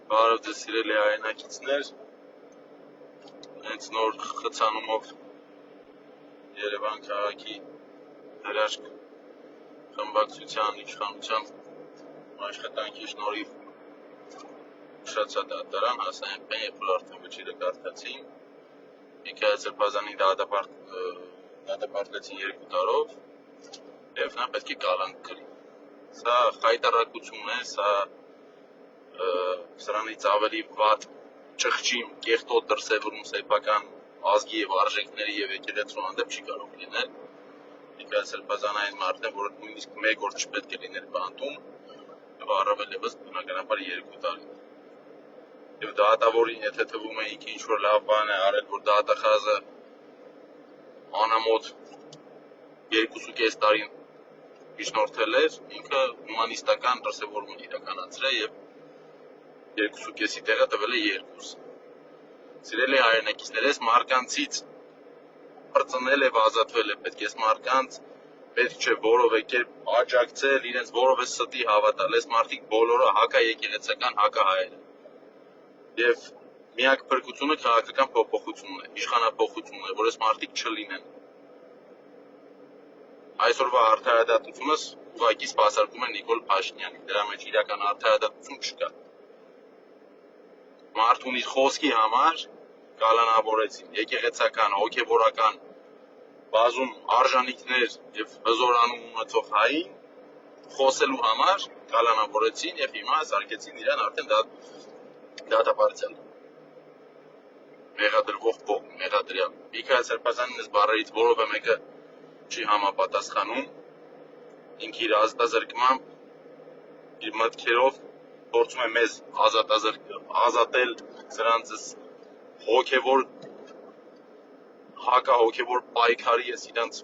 Բարև ձեզ սիրելի հայրենակիցներ, հենց նոր խցանումով Երևան քաղաքի հրաշք խմբակցության իշխանության աշխատանքի շնորհիվ ուշացա դատարան, հասա այնպես, երբ որ արդեն վճիռը կարդացին, Միքայել Սրբազանին դատապարտեցին 2 տարով եւ նա պետք է կալանք կրի։ Սա խայտարակություն է, սրանից ավելի վատ ճղճիմ, կեղտոտ դրսևորում սեփական ազգի եւ արժեքների եւ եկեղեցու հանդեպ չի կարող լինել։ Միքայել Սրբազանը այն մարդն է, որը նույնիսկ 1 օր չպետք է լիներ բանտում, եւ առավել եւս բնականաբար 2 տարի։ Եվ դատավորին, եթե թվում է ինքը ինչ-որ լավ բան է արել, որ դատախազը անամոթ 2.5 տարին միջնորդել էր, ինքը հումանիստական դրսևորում իրականացրել եւ 2.5-ի տեղը տվել է 2։ Սիրելի հայրենակիցներ, այս մարկանցից բրծնել եւ ազատվել է պետք է, այս մարկանց պետք չէ որևէ կերպ աջակցել, իրենց որևէ ստի հավատալ, այս մարդիկ բոլորը հակաեկեղեցական հակահայեր են։ Եվ միակ փրկությունը քաղաքական փոփոխությունն է, իշխանափոխությունն է, որ այս մարդիկ չլինեն։ Այսօրվա արդարադատությունս ուղղակի սպասարկում է Նիկոլ Փաշինյանին, դրա մեջ իրական արդարադատություն չկա։ Մարդուն իր խոսքի համար կալանավորեցին, եկեղեցական, հոգևորական բազում արժանինքներ եւ հզորանում ունեցող հային խոսելու համար կալանավորեցին եւ հիմա սարքեցին իրան արդեն դատապարտել։ Մեղադրվող կողմ, մեղադրյալ։ Միքայել Սրբազանին այս բառերից որևէ մեկը չի համապատասխանում, ինքը իր ազատազրկմամբ, իր մտքերով փորձում է մեզ ազատել սրանցս հոգևոր հակահոգևոր պայքարի ես իրանց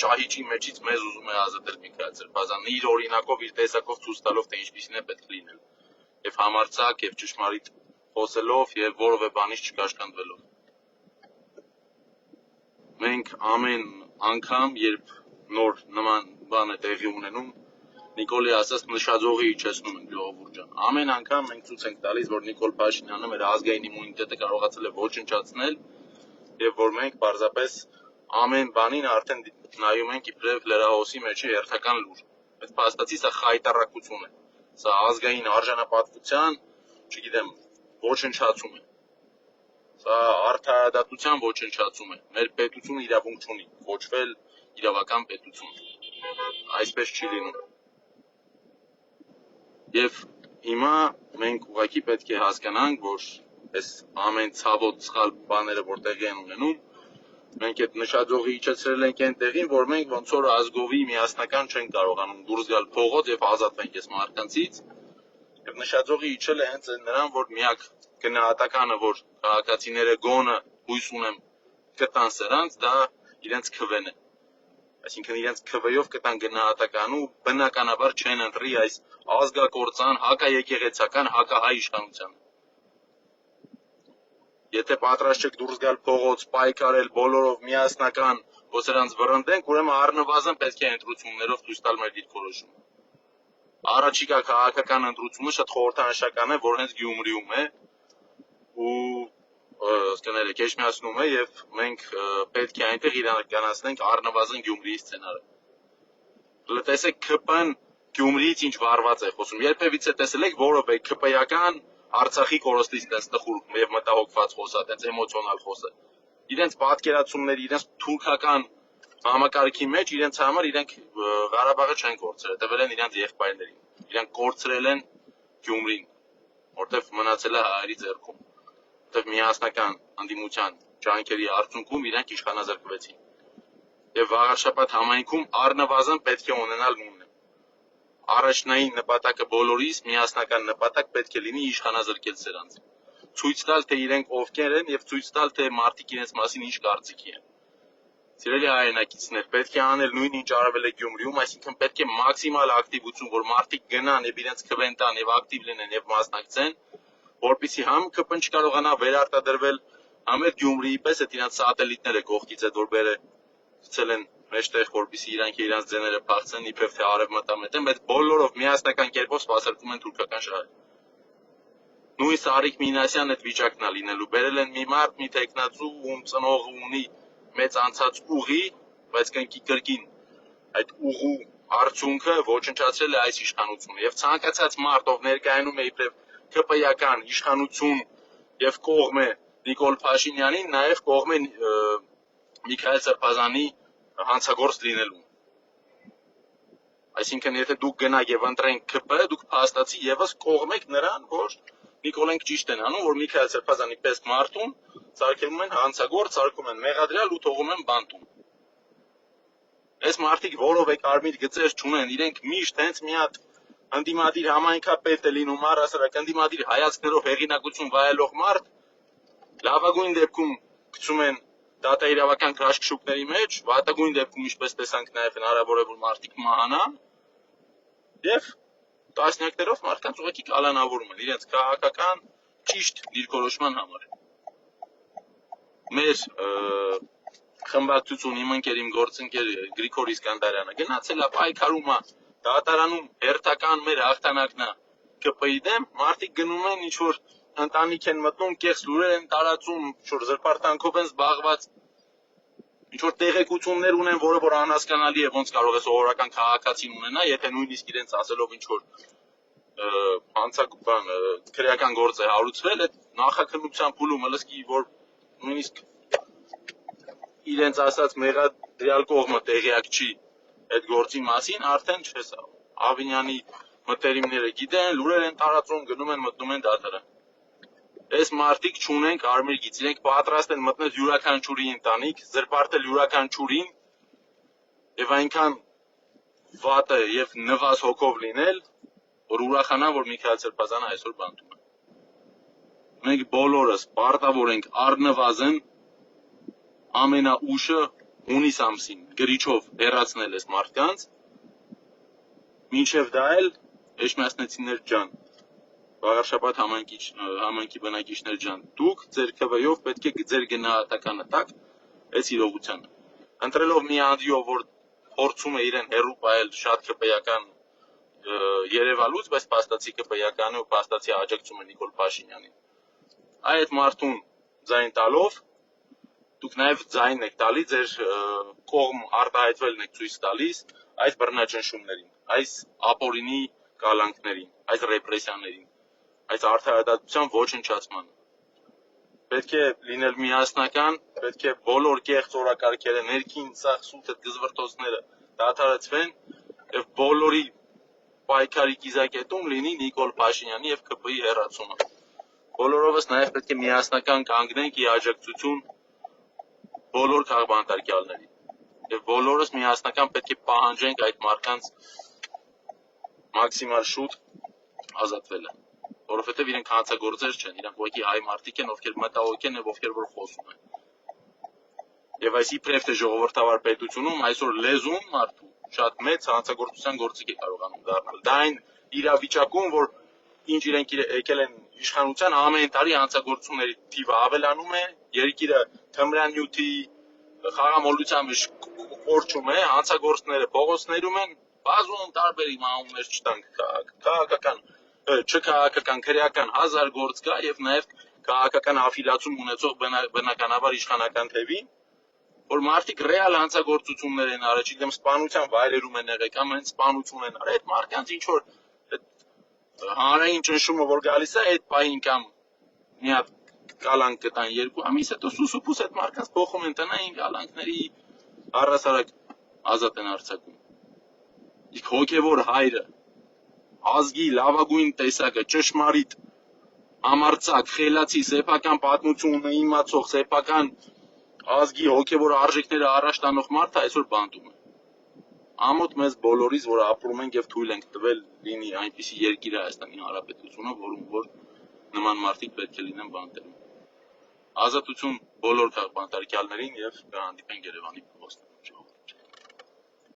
ճահիճի մեջից մեզ ուզում է ազատել Միքայել Սրբազանը, իր օրինակով, իր տեսակով ցույց տալով, թե ինչպիսին է պետք լինել, եւ համարձակ եւ ճշմարիտ խոսելով եւ որևէ բանից չկաշկանդվելով։ Մենք ամեն անգամ, երբ նոր նման բան է տեղի ունենում, Նիկոլի ասած նշաձողի իջեցնում ենք ժողովուրդ ջան։ Ամեն անգամ մենք ցույց ենք տալիս, որ Նիկոլ Փաշինյանը մեր ազգային իմունիտետը կարողացել է ոչնչացնել եւ որ մենք պարզապես ամեն բանին արդեն նայում ենք իբրև լրահոսի մեջի հերթական լուր։ Բայց փաստացի սա խայտարակություն է։ Սա ազգային արժանապատվության, չգիտեմ, ոչնչացում է։ Սա արդարադատության ոչնչացում է։ Մեր պետությունը իրավունք չունի կոչվել իրավական պետություն։ Այսպես չի լինում։ Եվ հիմա մենք ուղղակի պետք է հասկանանք, որ այս ամեն ցավոտ սխալ բաները որ տեղի են ունենում, մենք այդ նշաձողի իջեցրել ենք այն տեղին, որ մենք ոնց որ ազգովի միասնական չենք կարողանում դուրս գալ փողոց եւ ազատվենք այս մարդկանցից։ Եվ նշաձողի իջել է հենց նրան, որ միակ գնահատականը, որ քաղաքացիները գոնը հույս ունեմ կտան սրանց, դա իրենց քվեն է։ Այսինքն իրենց քվեով կտան գնահատական ու բնականաբար չեն ընտրի այս ազգակործան, հակաեկեղեցական, հակահայ իշխանությանը։ Եթե պատրաստ չեք դուրս գալ փողոց, պայքարել բոլորով միասնական, որ սրանց վռնդենք, ուրեմն առնվազն պետք է ընտրություններով ցույց տալ մեր դիրքորոշումը։ Առաջիկա քաղաքական ընտրությունը շատ խորհրդանշական է, որ հենց Գյումրիում է ու ըստ Էջմիածնում է եւ մենք պետք է այնտեղ իրականացնենք առնվազն Գյումրիի սցենարը։ Տեսեք ԿՊ-ն Գյումրիից ինչ վարված է խոսում։ Երբևիցե տեսել եք որևէ ԿՊ-ական Արցախի կորստից տես տխուր եւ մտահոգված խոսա, տենց էմոցիոնալ խոսա։ Իրենց պատկերացումների, իրենց թուրքական համակարգի մեջ իրենց համար իրենք Ղարաբաղը չեն կորցրել, տվել են իրենց եղբայրներին։ Իրենք կորցրել են Գյումրին, որտեղ մնացել է հայերի ձեռքում։ Որտեղ միասնական անդիմության ջանքերի արդյունքում իրենք իշխանազրկվեցին։ Եվ Վաղարշապատ համայնքում առնվազն պետք է ունենալ նույնը։ Առաջնային նպատակը բոլորիս միասնական նպատակ պետք է լինի իշխանազրկել սրանց։ Ցույց տալ, թե իրենք ովքեր են եւ ցույց տալ, թե մարդիկ իրենց մասին ինչ կարծիքի են։ Սիրելի հայրենակիցներ, պետք է անել նույն ինչ արվել է Գյումրիում, այսինքն պետք է մաքսիմալ ակտիվություն, որ մարդիկ գնան եւ իրենց քվեն տան եւ ակտիվ լինեն եւ մասնակցեն, որպեսզի համ ԿՊ-ն չկարողանա վերարտադրվել, համ էլ Գյումրիի պես այդ իրենց սատելիտները կողքից այդ որ բերը գցել են մեջտեղ, որպեսզի իրանք իրենց ձեները փախցեն իբրև թե արևմտամետ են, բայց բոլորով միասնական կերպով սպասարկում են թուրքական շահերը։ նույն Սարիկ Մինասյան այդ վիճակն է լինելու։ Բերել են մի մարդ, մի տեխնացու, ում ծնողը ունի մեծ անցած ուղի, բայց կնքի կրկին այդ ուղու արդյունքը ոչնչացրել է այս իշխանությունը։ Եվ ցանկացած մարդ, ով ներկայանում է իբրև ԿՊ-ական իշխանություն եւ կողմ է Նիկոլ Փաշինյանին, նաեւ կողմ է Միքայել Սրբազանի հանցագործ լինելու։ Այսինքն, եթե դուք գնաք եւ ընտրենք ԿՊ, դուք փաստացի եւս կողմ եք նրան, որ Նիկոլենք ճիշտ են անում, որ Միքայել Սրբազանի պես մարդուն սարքում են հանցագործ, սարքում են մեղադրյալ ու թողում են բանտում։ Այս մարդիկ որով է կարմիր գծեր չունեն, իրենք միշտ հենց մի հատ ընդդիմադիր համայնքապետ է լինում, առասարակ ընդդիմադիր հայացքներով հեղինակություն վայելող մարդ, լավագույն դեպքում գցում են դատաիրավական քրաշքշուկների մեջ, վատագույն դեպքում ինչպես տեսանք նաև հնարավոր է որ մարդիկ մահանան, եւ տասնյակներով մարդկանց ուղղակի կալանավորում են իրենց քաղաքական ճիշտ դիրքորոշման համար։ Մեր խմբակցություն իմ ընկեր, իմ գործընկեր Գրիգոր Իսկանդարյանը գնացել է պայքարում է դատարանում հերթական մեր հաղթանակն է ԿՊ-ի դեմ, մարդիկ գնում են ինչ որ ընտանիք են մտնում, կեղծ լուրեր են տարածում, ինչ որ զրպարտանքով են զբաղված, ինչ որ տեղեկություններ ունեն, որը որ անհասկանալի է ոնց կարող է սովորական քաղաքացին ունենա, եթե նույնիսկ իրենց ասելով ինչ որ հանցագուբան քրեական գործ է հարուցվել, այդ նախաքննության փուլում լսկի որ նույնիսկ իրենց ասած մեղադրյալ կողմը տեղյակ չի այդ գործի մասին, արդեն չես Ավինյանի մտերիմները գիտեն, լուրեր են տարածում, գնում են մտնում են դատարան։ Այս մարդիկ չունեն կարմիր գիծ, իրենք պատրաստ են մտնել յուրաքանչյուրի ընտանիք, զրպարտել յուրաքանչյուրին եւ այնքան վատը եւ նվազ հոգով լինել, որ ուրախանան, որ Միքայել Սրբազանը այսօր բանտում է։ Մենք բոլորս պարտավոր ենք առնվազն ամենաուշը հունիս ամսին գրիչով հեռացնել այս մարդկանց, մինչև դա էլ Էջմիածնեցիներ ջան, Վաղարշապատ համայնքի բնակիչներ ջան, դուք ձեր քվեով պետք է ձեր գնահատականը տաք այս իրողությանը։ Ընտրելով մի անդիո, որ փորձում է իրեն հերրու պահել շատ ԿՊ-ական Երևալուց, բայց փաստացի ԿՊ-ական է ու փաստացի աջակցում է Նիկոլ Փաշինյանին։ Այդ մարդուն ձայն տալով դուք նաև ձայն եք տալի ձեր կողմ արտահայտվելն եք ցույց տալիս այս բռնաճնշումներին, այս ապօրինի կալանքներին, այս ռեպրեսիաներին, այս արդարադատության ոչնչացմանը։ Պետք է լինել միասնական, պետք է բոլոր կեղծ օրակարգերը, ներքին սաղ սուտ այդ գզվրտոցները դադարեցվեն եւ բոլորի պայքարի կիզակետում լինի Նիկոլ Փաշինյանի եւ ԿՊ-ի հեռացումը։ Բոլորովս նաեւ պետք է միասնական կանգնենք ի աջակցություն բոլոր քաղբանտարկյալների եւ բոլորս միասնական պետք է պահանջենք այդ մարդկանց մաքսիմալ շուտ ազատվելը, որովհետեւ իրենք հանցագործեր չեն, իրենք ուղղակի հայ մարդիկ են, ովքեր մտահոգ են եւ ովքեր որ խոսում են։ Եվ այս իբրև թե ժողովրդավար պետությունում այսօր լեզուն մարդու շատ մեծ հանցագործության գործիք է կարողանում դառնալ։ Դա այն իրավիճակում, որ ինչ իրենք եկել են իշխանության ամեն տարի հանցագործությունների թիվը ավելանում է, երկիրը թմրանյութի խաղամոլության մեջ կորչում է, հանցագործները փողոցներում են, բազում տարբեր իմանումներ չտանք քաղաքական, չքաղաքական, քրեական հազար գործ կա եւ նաեւ քաղաքական աֆիլիացիա ունեցող բնականաբար իշխանական թևին, որ մարդիկ ռեալ հանցագործություններ են արել, չգիտեմ, սպանության վայրերում են եղել կամ հենց սպանություն են արել, այդ մարդկանց ինչ որ հանրային ճնշումը որ գալիս է, այդ պահին կամ մի հատ կալանք կտան 2 ամիս, հետո սուսուփուս այդ մարդկանց փոխում են տնային կալանքների առասարակ ազատ են արձակում։ Իսկ հոգևոր հայրը, ազգի լավագույն տեսակը, ճշմարիտ, համարձակ, խելացի, սեփական պատմությունը իմացող, սեփական ազգի հոգևոր արժեքները առաջ տանող մարդը այսօր բանտում է։ Ամոթ մեզ բոլորիս, որ ապրում ենք եւ թույլ ենք տվել լինի այնպիսի երկիր Հայաստանի Հանրապետությունը, որում որ նման մարդիկ պետք է լինեն բանտերում։ Ազատություն բոլոր քաղաքապետարյալներին եւ կհանդիպենք Երևանի